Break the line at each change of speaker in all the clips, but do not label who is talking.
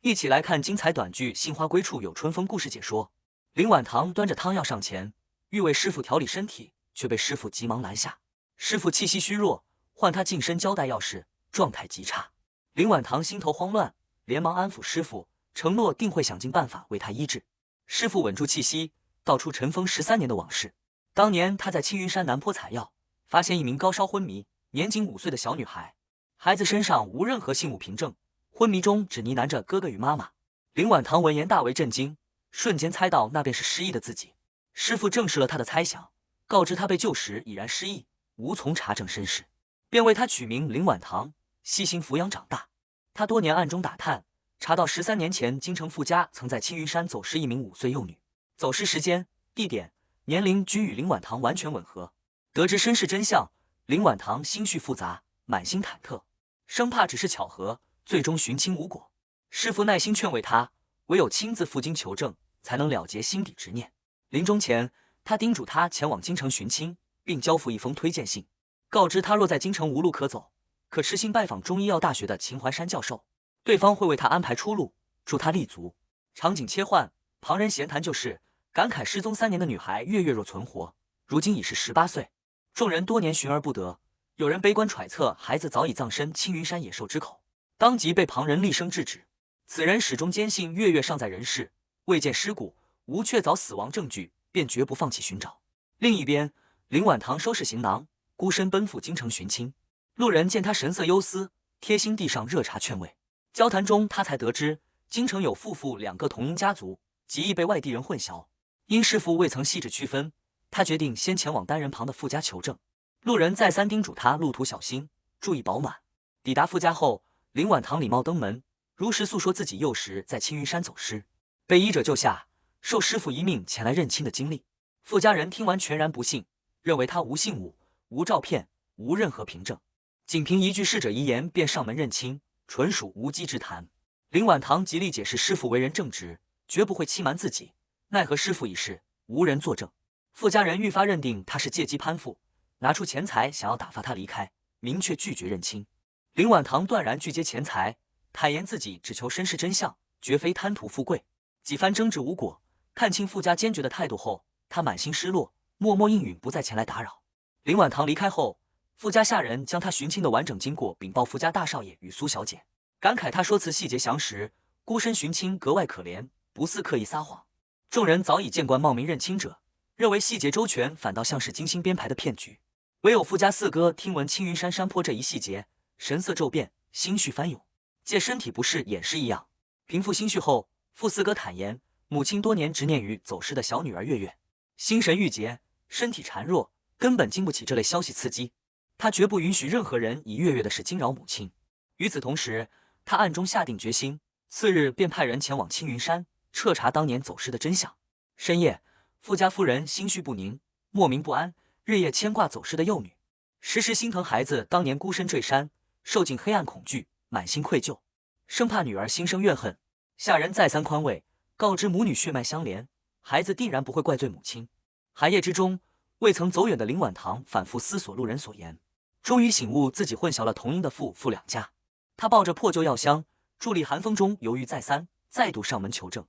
一起来看精彩短剧《杏花归处有春风》故事解说。林婉堂端着汤药上前，欲为师傅调理身体，却被师傅急忙拦下。师傅气息虚弱，唤他近身交代要事，状态极差。林婉堂心头慌乱，连忙安抚师傅，承诺定会想尽办法为他医治。师傅稳住气息，道出尘封13年的往事。当年他在青云山南坡采药，发现一名高烧昏迷、年仅5岁的小女孩，孩子身上无任何性物凭证，昏迷中只呢喃着哥哥与妈妈。林婉堂闻言大为震惊，瞬间猜到那便是失忆的自己。师傅证实了他的猜想，告知他被救时已然失忆，无从查证身世，便为他取名林婉堂，悉心抚养长大。他多年暗中打探，查到13年前京城傅家曾在青云山走失一名5岁幼女，走失时间、地点、年龄均与林婉堂完全吻合。得知身世真相，林婉堂心绪复杂，满心忐忑，生怕只是巧合，最终寻亲无果。师父耐心劝慰他，唯有亲自赴京求证，才能了结心底执念。临终前，他叮嘱他前往京城寻亲，并交付一封推荐信，告知他若在京城无路可走，可痴心拜访中医药大学的秦淮山教授，对方会为他安排出路，助他立足。场景切换，旁人闲谈旧事，感慨失踪3年的女孩月月若存活，如今已是18岁。众人多年寻而不得，有人悲观揣测孩子早已葬身青云山野兽之口，当即被旁人厉声制止。此人始终坚信月月尚在人世，未见尸骨，无确凿死亡证据，便绝不放弃寻找。另一边，林婉堂收拾行囊，孤身奔赴京城寻亲。路人见他神色忧思，贴心递上热茶劝慰。交谈中，他才得知京城有夫妇2个同音家族，极易被外地人混淆。因师傅未曾细致区分，他决定先前往单人旁的傅家求证。路人再三叮嘱他路途小心，注意保暖。抵达傅家后，林婉堂礼貌登门，如实诉说自己幼时在青云山走失，被医者救下，受师傅一命前来认亲的经历。傅家人听完全然不信，认为他无信物、无照片、无任何凭证，仅凭一句逝者遗言便上门认亲，纯属无稽之谈。林婉堂极力解释师傅为人正直，绝不会欺瞒自己，奈何师傅已逝，无人作证。傅家人愈发认定他是借机攀附，拿出钱财想要打发他离开，明确拒绝认亲。林婉堂断然拒接钱财，坦言自己只求身世真相，绝非贪图富贵。几番争执无果，看清傅家坚决的态度后，他满心失落，默默应允不再前来打扰。林婉堂离开后，傅家下人将他寻亲的完整经过禀报傅家大少爷与苏小姐，感慨他说辞细节详实，孤身寻亲格外可怜，不似刻意撒谎。众人早已见惯冒名认亲者，认为细节周全反倒像是精心编排的骗局。唯有傅家4哥听闻青云山山坡这一细节，神色骤变，心绪翻涌，借身体不适掩饰异样。平复心绪后，傅4哥坦言，母亲多年执念于走失的小女儿月月，心神郁结，身体孱弱，根本经不起这类消息刺激。他绝不允许任何人以月月的事惊扰母亲。与此同时，他暗中下定决心，次日便派人前往青云山，彻查当年走失的真相。深夜，傅家夫人心绪不宁，莫名不安，日夜牵挂走失的幼女，时时心疼孩子当年孤身坠山，受尽黑暗恐惧，满心愧疚，生怕女儿心生怨恨。下人再三宽慰，告知母女血脉相连，孩子定然不会怪罪母亲。寒夜之中，未曾走远的林婉堂反复思索路人所言，终于醒悟自己混淆了同音的傅2家。他抱着破旧药箱，伫立寒风中犹豫再三，再度上门求证，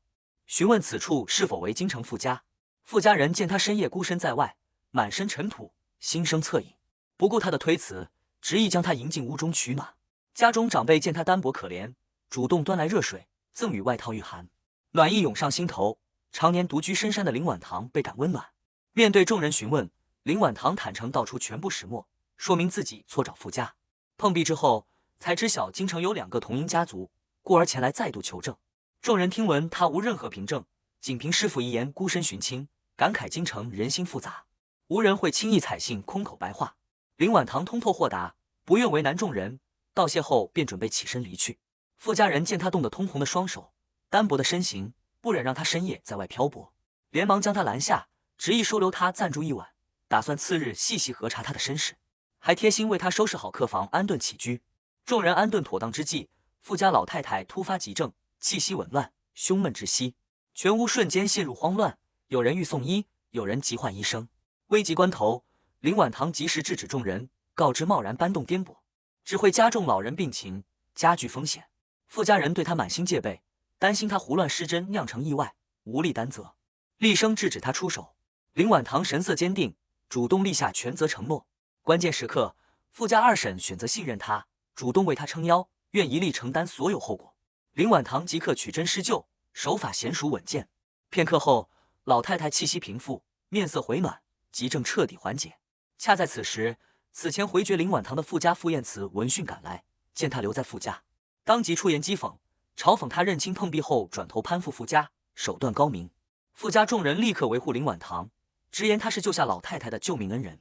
询问此处是否为京城傅家。傅家人见他深夜孤身在外，满身尘土，心生恻隐，不顾他的推辞，执意将他迎进屋中取暖。家中长辈见他单薄可怜，主动端来热水，赠与外套御寒，暖意涌上心头。常年独居深山的林婉堂倍感温暖。面对众人询问，林婉堂坦诚道出全部始末，说明自己错找傅家。碰壁之后，才知晓京城有2个同音家族，故而前来再度求证。众人听闻他无任何凭证，仅凭师傅遗言孤身寻亲，感慨京城人心复杂，无人会轻易采信空口白话。林婉堂通透豁达，不愿为难众人，道谢后便准备起身离去。傅家人见他冻得通红的双手，单薄的身形，不忍让他深夜在外漂泊，连忙将他拦下，执意收留他暂住一晚，打算次日细细核查他的身世，还贴心为他收拾好客房，安顿起居。众人安顿妥当之际，傅家老太太突发急症，气息紊乱，胸闷窒息，全屋瞬间陷入慌乱，有人欲送医，有人急唤医生。危急关头，林婉堂及时制止众人，告知贸然搬动颠簸，只会加重老人病情，加剧风险。傅家人对他满心戒备，担心他胡乱施针酿成意外，无力担责，厉声制止他出手。林婉堂神色坚定，主动立下全责承诺。关键时刻，傅家二审选择信任他，主动为他撑腰，愿一力承担所有后果。林婉堂即刻取针施救，手法娴熟稳健。片刻后，老太太气息平复，面色回暖，急症彻底缓解。恰在此时，此前回绝林婉堂的傅家傅燕慈闻讯赶来，见他留在傅家，当即出言讥讽，嘲讽他认亲碰壁后转头攀附傅家，手段高明。傅家众人立刻维护林婉堂，直言他是救下老太太的救命恩人，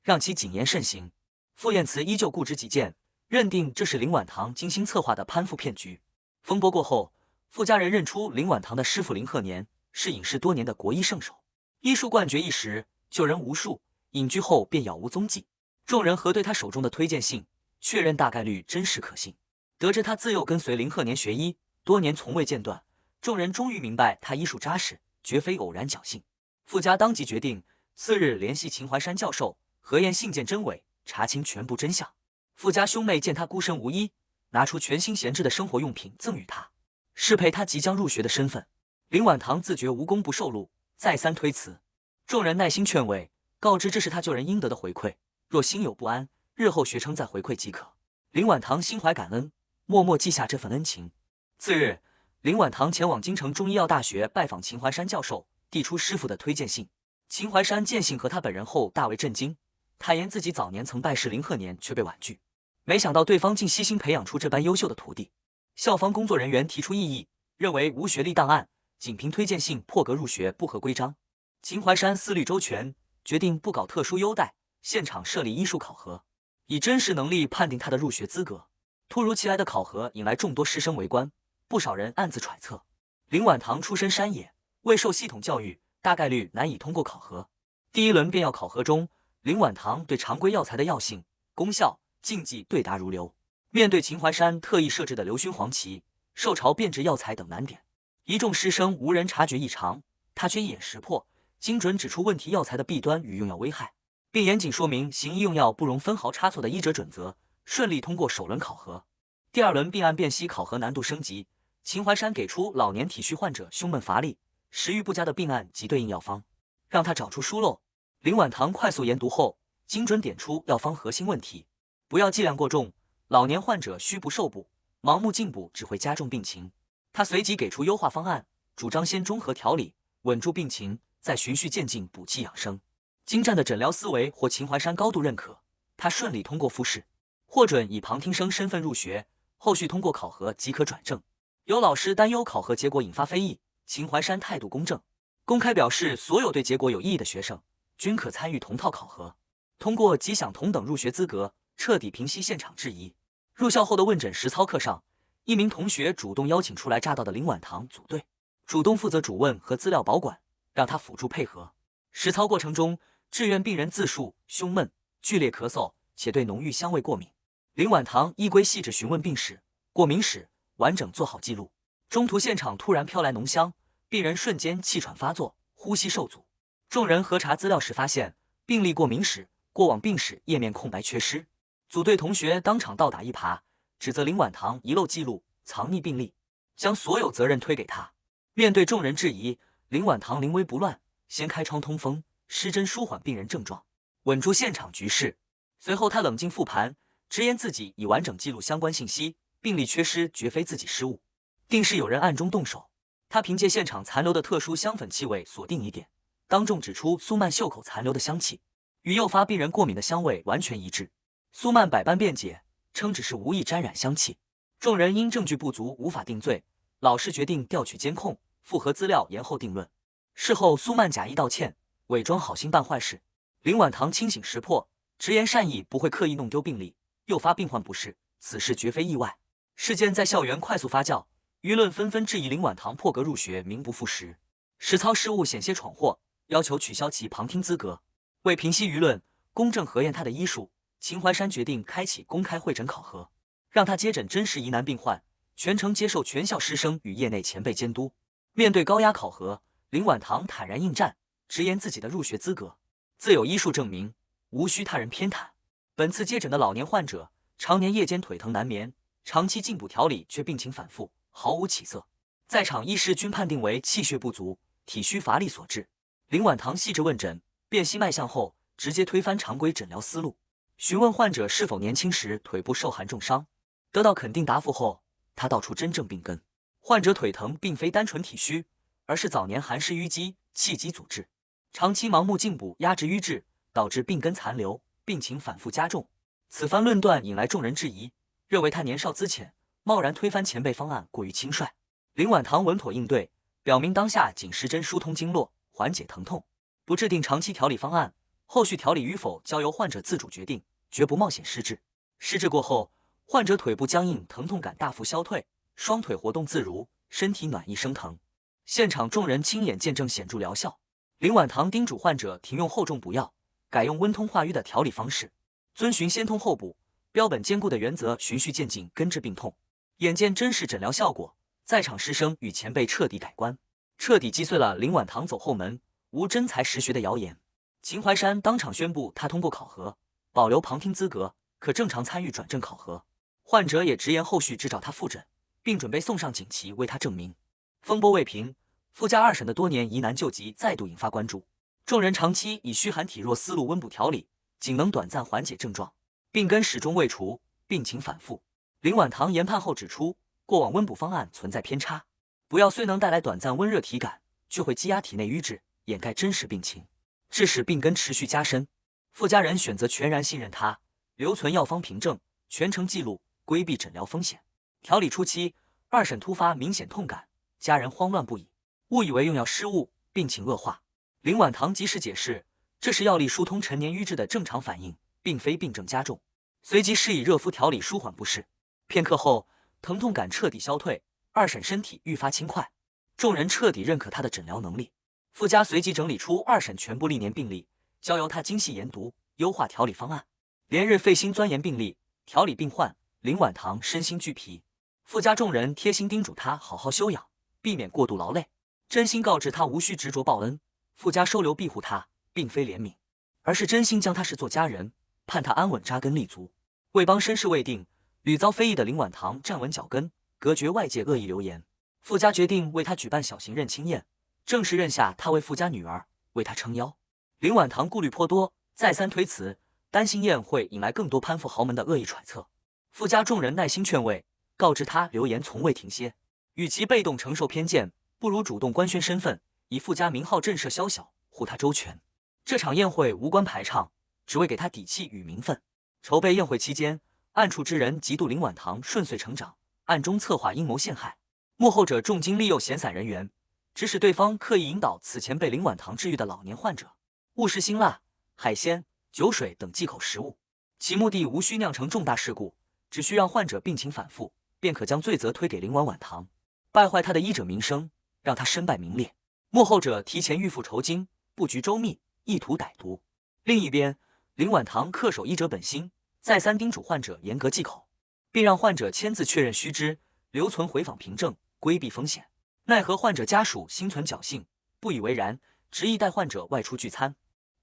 让其谨言慎行。傅燕慈依旧固执己见，认定这是林婉堂精心策划的攀附骗局。风波过后，傅家人认出林婉堂的师傅林鹤年是隐世多年的国医圣手，医术冠绝一时，救人无数，隐居后便杳无踪迹。众人核对他手中的推荐信，确认大概率真实可信。得知他自幼跟随林鹤年学医，多年从未间断，众人终于明白他医术扎实，绝非偶然侥幸。傅家当即决定次日联系秦淮山教授，核验信件真伪，查清全部真相。傅家兄妹见他孤身无依，拿出全新闲置的生活用品赠予他，适配他即将入学的身份。林婉堂自觉无功不受禄，再三推辞。众人耐心劝慰，告知这是他救人应得的回馈，若心有不安，日后学成再回馈即可。林婉堂心怀感恩，默默记下这份恩情。次日，林婉堂前往京城中医药大学拜访秦淮山教授，递出师傅的推荐信。秦淮山见信和他本人后大为震惊，坦言自己早年曾拜师林鹤年，却被婉拒，没想到对方竟悉心培养出这般优秀的徒弟。校方工作人员提出异议，认为无学历档案，仅凭推荐信破格入学不合规章。秦淮山思虑周全，决定不搞特殊优待，现场设立医术考核，以真实能力判定他的入学资格。突如其来的考核引来众多师生围观，不少人暗自揣测，林婉堂出身山野，未受系统教育，大概率难以通过考核。第一轮便药考核中，林婉堂对常规药材的药性、功效、禁忌对答如流。面对秦淮山特意设置的硫熏黄芪、受潮变质药材等难点，一众师生无人察觉异常，他却一眼识破，精准指出问题药材的弊端与用药危害，并严谨说明行医用药不容分毫差错的医者准则，顺利通过首轮考核。第二轮病案辨析考核难度升级，秦淮山给出老年体虚患者胸闷乏力、食欲不佳的病案及对应药方，让他找出疏漏。林婉堂快速研读后，精准点出药方核心问题：不要剂量过重，老年患者虚不受补，盲目进补只会加重病情。他随即给出优化方案，主张先中和调理，稳住病情，再循序渐进补气养生。精湛的诊疗思维获秦淮山高度认可，他顺利通过复试，获准以旁听生身份入学，后续通过考核即可转正。有老师担忧考核结果引发非议，秦淮山态度公正，公开表示所有对结果有异议的学生均可参与同套考核，通过即享同等入学资格，彻底平息现场质疑。入校后的问诊实操课上，一名同学主动邀请初来乍到的林婉堂组队，主动负责主问和资料保管，让他辅助配合。实操过程中，志愿病人自述胸闷、剧烈咳嗽，且对浓郁香味过敏。林婉堂依规细致询问病史、过敏史，完整做好记录。中途现场突然飘来浓香，病人瞬间气喘发作，呼吸受阻。众人核查资料时发现，病历过敏史、过往病史页面空白缺失。组队同学当场倒打一耙，指责林婉堂遗漏记录、藏匿病历，将所有责任推给他。面对众人质疑，林婉堂临危不乱，先开窗通风，施针舒缓病人症状，稳住现场局势。随后他冷静复盘，直言自己已完整记录相关信息，病历缺失绝非自己失误，定是有人暗中动手。他凭借现场残留的特殊香粉气味锁定疑点，当众指出苏曼袖口残留的香气与诱发病人过敏的香味完全一致。苏曼百般辩解，称只是无意沾染香气。众人因证据不足无法定罪，老师决定调取监控，复核资料，延后定论。事后苏曼假意道歉，伪装好心办坏事。林婉堂清醒识破，直言善意不会刻意弄丢病历，诱发病患不适，此事绝非意外。事件在校园快速发酵，舆论纷纷质疑林婉堂破格入学名不副实，实操失误险些闯祸，要求取消其旁听资格。为平息舆论，公正核验他的医术，秦淮山决定开启公开会诊考核，让他接诊真实疑难病患，全程接受全校师生与业内前辈监督。面对高压考核，林婉堂坦然应战，直言自己的入学资格自有医术证明，无需他人偏袒。本次接诊的老年患者常年夜间腿疼难眠，长期进补调理却病情反复，毫无起色。在场医师均判定为气血不足、体虚乏力所致。林婉堂细致问诊，辨析脉象后，直接推翻常规诊疗思路，询问患者是否年轻时腿部受寒重伤。得到肯定答复后，他道出真正病根：患者腿疼并非单纯体虚，而是早年寒湿淤积、气机阻滞，长期盲目进补压制瘀滞，导致病根残留，病情反复加重。此番论断引来众人质疑，认为他年少资浅，贸然推翻前辈方案过于轻率。林婉堂稳妥应对，表明当下仅施针疏通经络，缓解疼痛，不制定长期调理方案，后续调理与否交由患者自主决定，绝不冒险施治。施治过后，患者腿部僵硬，疼痛感大幅消退，双腿活动自如，身体暖意升腾。现场众人亲眼见证显著疗效。林婉堂叮嘱患者停用厚重补药，改用温通化瘀的调理方式，遵循先通后补、标本兼顾的原则，循序渐进根治病痛。眼见真实诊疗效果，在场师生与前辈彻底改观，彻底击碎了林婉堂走后门、无真才实学的谣言。秦淮山当场宣布他通过考核，保留旁听资格，可正常参与转正考核。患者也直言后续只找他复诊，并准备送上锦旗为他证明。风波未平，傅家二婶的多年疑难救急再度引发关注。众人长期以虚寒体弱思路温补调理，仅能短暂缓解症状，病根始终未除，病情反复。林婉堂研判后指出，过往温补方案存在偏差，补药虽能带来短暂温热体感，却会积压体内瘀滞，掩盖真实病情，致使病根持续加深。傅家人选择全然信任他，留存药方凭证，全程记录，规避诊疗风险。调理初期，二婶突发明显痛感，家人慌乱不已，误以为用药失误，病情恶化。林婉堂及时解释，这是药力疏通陈年瘀滞的正常反应，并非病症加重，随即施以热敷调理舒缓不适。片刻后，疼痛感彻底消退，二婶身体愈发轻快，众人彻底认可他的诊疗能力。傅家随即整理出二婶全部历年病历，交由他精细研读，优化调理方案，连日费心钻研病历，调理病患。林婉堂身心俱疲，傅家众人贴心叮嘱他好好休养，避免过度劳累，真心告知他无需执着报恩。傅家收留庇护他，并非怜悯，而是真心将他视作家人，盼他安稳扎根立足。为帮身世未定、屡遭非议的林婉堂站稳脚跟，隔绝外界恶意流言，傅家决定为他举办小型认亲宴，正式认下他为傅家女儿，为他撑腰。林婉堂顾虑颇多，再三推辞，担心宴会引来更多攀附豪门的恶意揣测。傅家众人耐心劝慰，告知他流言从未停歇，与其被动承受偏见，不如主动官宣身份，以傅家名号震慑宵小，护他周全。这场宴会无关排场，只为给他底气与名分。筹备宴会期间，暗处之人嫉妒林婉堂顺遂成长，暗中策划阴谋陷害，幕后者重金利诱闲散人员，指使对方刻意引导此前被林婉堂治愈的老年患者，误食辛辣、海鲜、酒水等忌口食物，其目的无需酿成重大事故，只需让患者病情反复，便可将罪责推给林婉堂，败坏他的医者名声，让他身败名裂。幕后者提前预付酬金，布局周密，意图歹毒。另一边，林婉堂恪守医者本心，再三叮嘱患者严格忌口，并让患者签字确认须知，留存回访凭证，规避风险。奈何患者家属心存侥幸，不以为然，执意带患者外出聚餐，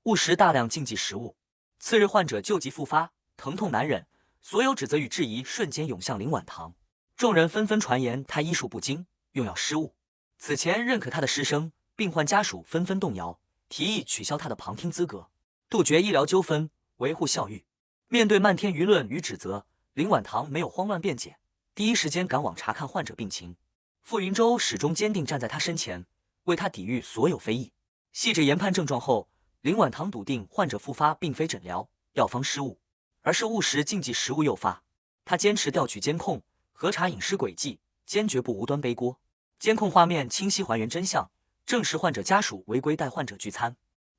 误食大量禁忌食物。次日患者旧疾复发，疼痛难忍，所有指责与质疑瞬间涌向林婉堂，众人纷纷传言他医术不精，用药失误。此前认可他的师生、病患家属纷纷动摇，提议取消他的旁听资格，杜绝医疗纠纷，维护校誉。面对漫天舆论与指责，林婉堂没有慌乱辩解，第一时间赶往查看患者病情。傅云舟始终坚定站在他身前，为他抵御所有非议。细致研判症状后，林婉堂笃定患者复发并非诊疗、药方失误，而是误食禁忌食物诱发。他坚持调取监控，核查饮食轨迹，坚决不无端背锅。监控画面清晰还原真相，证实患者家属违规带患者聚餐，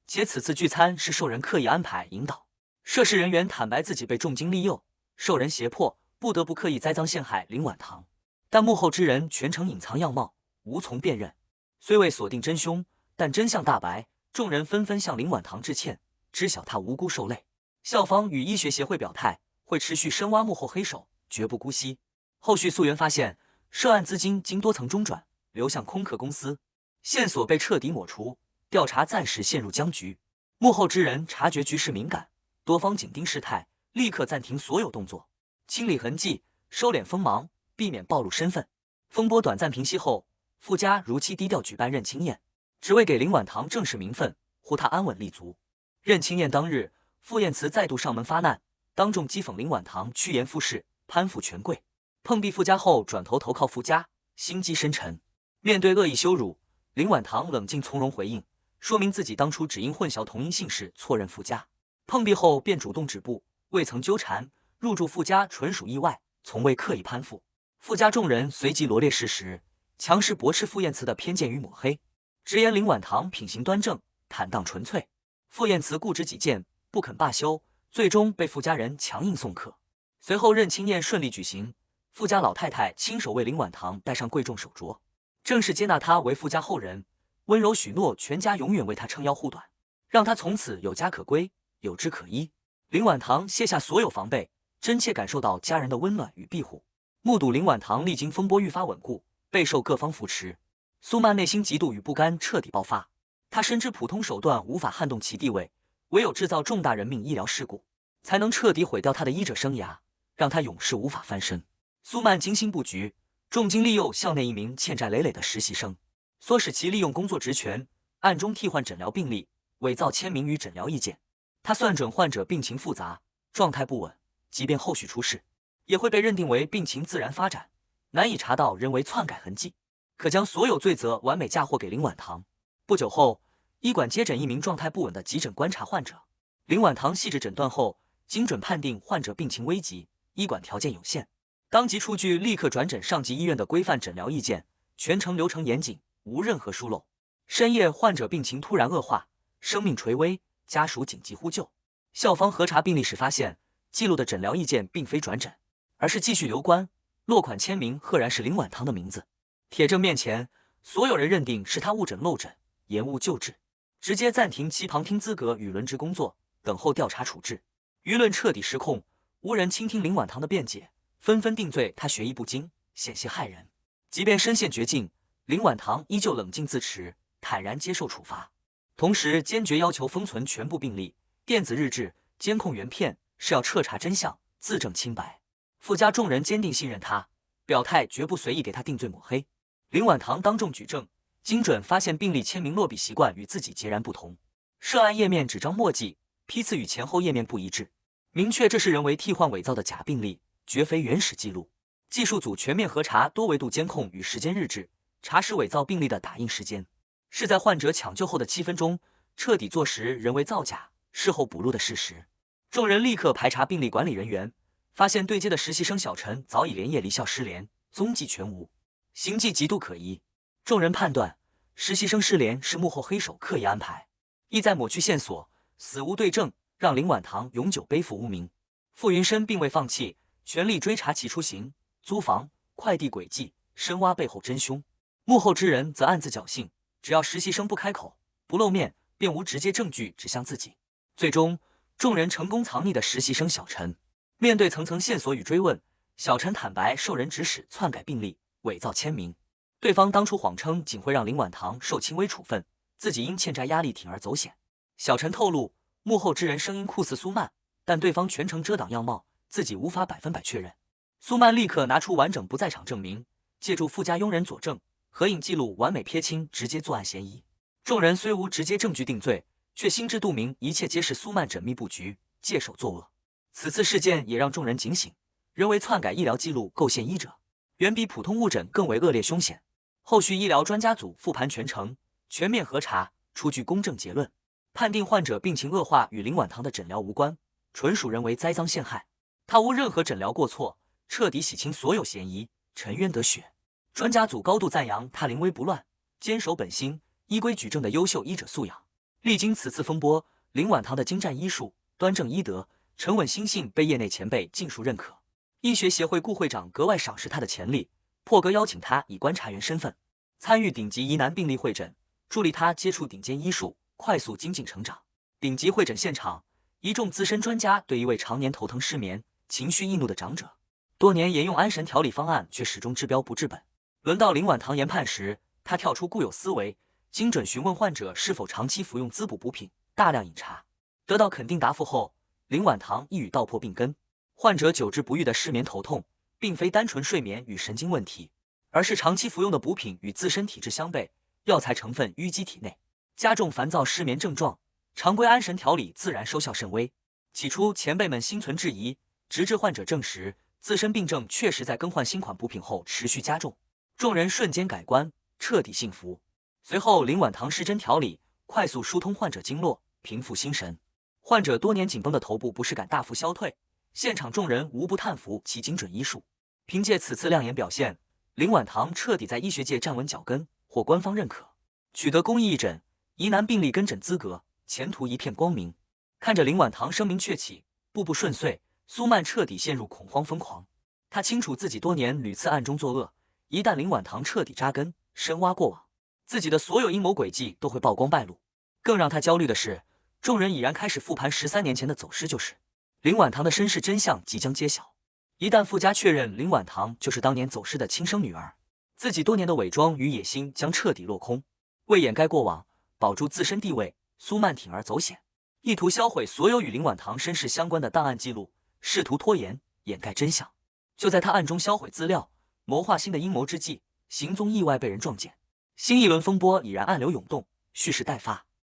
且此次聚餐是受人刻意安排引导。涉事人员坦白自己被重金利诱，受人胁迫，不得不刻意栽赃陷害林婉堂，但幕后之人全程隐藏样貌，无从辨认。虽未锁定真凶，但真相大白，众人纷纷向林婉堂致歉，知晓他无辜受累。校方与医学协会表态，会持续深挖幕后黑手，绝不姑息。后续溯源发现，涉案资金经多层中转，流向空客公司，线索被彻底抹除，调查暂时陷入僵局。幕后之人察觉局势敏感，多方紧盯事态，立刻暂停所有动作，清理痕迹，收敛锋芒，避免暴露身份。风波短暂平息后，傅家如期低调举办认亲宴，只为给林婉堂正式名分，护她安稳立足。认亲宴当日，傅燕慈再度上门发难，当众讥讽林婉堂趋炎附势，攀附权贵，碰壁傅家后转头投靠傅家，心机深沉。面对恶意羞辱，林婉堂冷静从容回应，说明自己当初只因混淆同音姓氏错认傅家，碰壁后便主动止步，未曾纠缠，入住傅家纯属意外，从未刻意攀附。傅家众人随即罗列事实，强势驳斥傅燕慈的偏见与抹黑，直言林婉堂品行端正，坦荡纯粹。傅燕慈固执己见，不肯罢休，最终被傅家人强硬送客。随后认亲宴顺利举行，傅家老太太亲手为林婉堂戴上贵重手镯，正式接纳他为傅家后人，温柔许诺全家永远为他撑腰护短，让他从此有家可归，有枝可依。林婉堂卸下所有防备，真切感受到家人的温暖与庇护，目睹林婉堂历经风波愈发稳固，备受各方扶持。苏曼内心嫉妒与不甘彻底爆发，他深知普通手段无法撼动其地位，唯有制造重大人命医疗事故，才能彻底毁掉他的医者生涯，让他永世无法翻身。苏曼精心布局，重金利诱校内一名欠债累累的实习生，唆使其利用工作职权，暗中替换诊疗病历，伪造签名与诊疗意见。他算准患者病情复杂，状态不稳，即便后续出事，也会被认定为病情自然发展，难以查到人为篡改痕迹，可将所有罪责完美嫁祸给林婉堂。不久后，医馆接诊一名状态不稳的急诊观察患者，林婉堂细致诊断后，精准判定患者病情危急，医馆条件有限，当即出具立刻转诊上级医院的规范诊疗意见，全程流程严谨，无任何疏漏。深夜，患者病情突然恶化，生命垂危，家属紧急呼救。校方核查病历时发现，记录的诊疗意见并非转诊，而是继续留观，落款签名赫然是林婉堂的名字。铁证面前，所有人认定是他误诊漏诊，延误救治，直接暂停其旁听资格与轮值工作，等候调查处置。舆论彻底失控，无人倾听林婉堂的辩解，纷纷定罪他学艺不精，险些害人。即便身陷绝境，林婉堂依旧冷静自持，坦然接受处罚，同时坚决要求封存全部病历、电子日志、监控原片，是要彻查真相，自证清白。傅家众人坚定信任他，表态绝不随意给他定罪抹黑。林婉堂当众举证，精准发现病历签名落笔习惯与自己截然不同，涉案页面纸张墨迹批次与前后页面不一致，明确这是人为替换伪造的假病历，绝非原始记录。技术组全面核查多维度监控与时间日志，查实伪造病历的打印时间是在患者抢救后的7分钟，彻底坐实人为造假、事后补录的事实。众人立刻排查病历管理人员，发现对接的实习生小陈早已连夜离校失联，踪迹全无，行迹极度可疑。众人判断，实习生失联是幕后黑手刻意安排，意在抹去线索，死无对证，让林婉堂永久背负污名。傅云深并未放弃，全力追查其出行、租房、快递轨迹，深挖背后真凶。幕后之人则暗自侥幸，只要实习生不开口、不露面，便无直接证据指向自己。最终，众人成功藏匿的实习生小陈，面对层层线索与追问，小陈坦白受人指使篡改病历、伪造签名。对方当初谎称仅会让林婉堂受轻微处分，自己因欠债压力铤而走险。小陈透露，幕后之人声音酷似苏曼，但对方全程遮挡样貌，自己无法100%确认。苏曼立刻拿出完整不在场证明，借助傅家佣人佐证，合影记录完美撇清直接作案嫌疑。众人虽无直接证据定罪，却心知肚明一切皆是苏曼缜密布局，借手作恶。此次事件也让众人警醒，人为篡改医疗记录构陷医者，远比普通误诊更为恶劣凶险。后续医疗专家组复盘全程，全面核查，出具公正结论，判定患者病情恶化与林婉堂的诊疗无关，纯属人为栽赃陷害，他无任何诊疗过错，彻底洗清所有嫌疑，沉冤得雪。专家组高度赞扬他临危不乱、坚守本心、依规举证的优秀医者素养。历经此次风波，林婉堂的精湛医术、端正医德、沉稳心性被业内前辈尽数认可。医学协会顾会长格外赏识他的潜力，破格邀请他以观察员身份参与顶级疑难病例会诊，助力他接触顶尖医术，快速精进成长。顶级会诊现场，一众资深专家对一位常年头疼失眠、情绪易怒的长者，多年沿用安神调理方案，却始终治标不治本。轮到林婉堂研判时，他跳出固有思维，精准询问患者是否长期服用滋补补品，大量饮茶。得到肯定答复后，林婉堂一语道破病根：患者久治不愈的失眠头痛，并非单纯睡眠与神经问题，而是长期服用的补品与自身体质相悖，药材成分淤积体内，加重烦躁失眠症状。常规安神调理自然收效甚微。起初前辈们心存质疑，直至患者证实自身病症确实在更换新款补品后持续加重，众人瞬间改观，彻底信服。随后林婉堂施针调理，快速疏通患者经络，平复心神。患者多年紧绷的头部不适感大幅消退，现场众人无不叹服其精准医术。凭借此次亮眼表现，林婉堂彻底在医学界站稳脚跟，获官方认可，取得公益义诊、疑难病例跟诊资格，前途一片光明。看着林婉堂声名鹊起，步步顺遂，苏曼彻底陷入恐慌疯狂。他清楚自己多年屡次暗中作恶，一旦林婉堂彻底扎根，深挖过往，自己的所有阴谋诡计都会曝光败露。更让他焦虑的是，众人已然开始复盘13年前的走失旧事，林婉堂的身世真相即将揭晓。一旦傅家确认林婉堂就是当年走失的亲生女儿，自己多年的伪装与野心将彻底落空。为掩盖过往，保住自身地位，苏曼铤而走险，意图销毁所有与林婉堂身世相关的档案记录，试图拖延掩盖真相。就在他暗中销毁资料，谋划新的阴谋之际，行踪意外被人撞见，新一轮风波已然暗流涌动，蓄势待发。